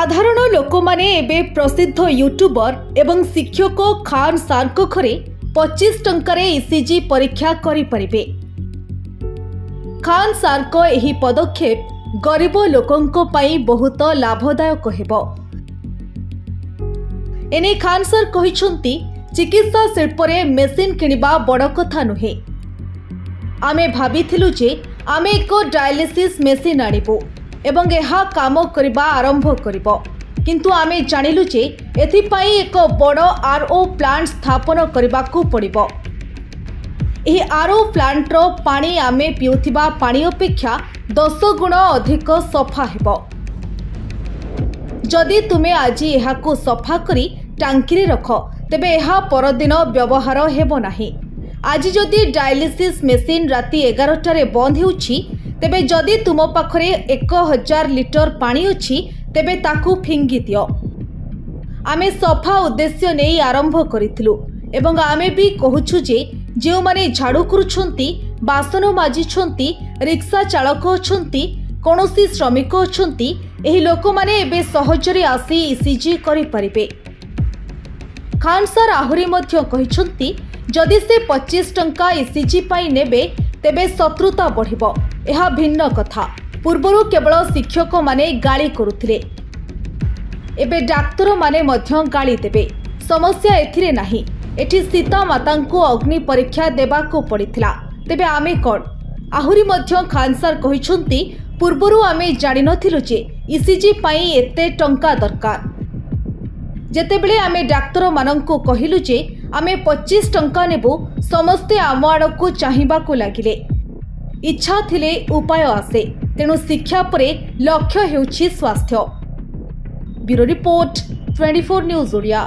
साधारण लोक माने एबे प्रसिद्ध यूट्यूबर एवं शिक्षक खान सार घरे 25 टंकार ईसीजी परीक्षा करि परिबे। खान सार को एही पदक्षेप गरीब लोकंको पई बहुत लाभदायक हेबो। एने खान सार कहिसंती चिकित्सा शिल्प रे मेसिन किनिबा बड़ कथा नुहे। आमे भाबिथिलु जे आमे एक डायलिसिस मेसिन आनिबो एवं यह काम करबा आरंभ करिबो, किंतु आमे जानिलु जे एथिपाई एक बड़ आरओ प्लांट स्थापन करबाकू पड़िबो। एही आरओ प्लांट रो पानी आमे पिउथिबा पानी अपेक्षा 10 गुण अधिक सफा हेबो। जदि तुमे आज एहाकू सफा करी टांकी रे रख तेबे एहा परदिन व्यवहार हेबो नाही। आज जदि डायलिसिस मेसिन राति 11 रे बंद हेउछि तेबे जदि तुम पाखरे 1000 लिटर पानी अछि तेबे ताकू फिंगी दियो। आमे सफा उद्देश्य नहीं आरंभ करिथिलु एवं आमे भी कहूछु जे जेउ माने झाड़ू करूछंती, बासन माजिछंती, रिक्शा चालक अछंती, कोनोसी श्रमिक अछंती, एही लोक माने एबे सहजरे आसी ईसीजी करि परिबे। खान सार आहुरी मध्य कहिछंती जदि से 25 टंका ईसीजी पाई नेबे तेबे शत्रुता बढ़िबो। यह भिन्न कथा। पूर्वरु केवल शिक्षक माने गाली करुथिले, एबे डाक्तर माने मध्य गाली देबे। समस्या एथिरे नाही। एठी सीता मातांको अग्नि परीक्षा देबाको पड़िथिला, तेबे आमे कोन? आहुरी मध्य खान सार कहिसंती पूर्वरु आमे जानि नथिलु जे ईसीजी पाई एते टंका दरकार। जेतेबेले आमे डाक्तर मानंको कहिलु जे आमे 25 टंका नेबु, समस्ते आम आड़कू चाहिबाकू लागिले। इच्छा थिले उपाय आसे, तेणु शिक्षा परे लक्ष्य हेउछि स्वास्थ्य। Bureau report 24 news Odia.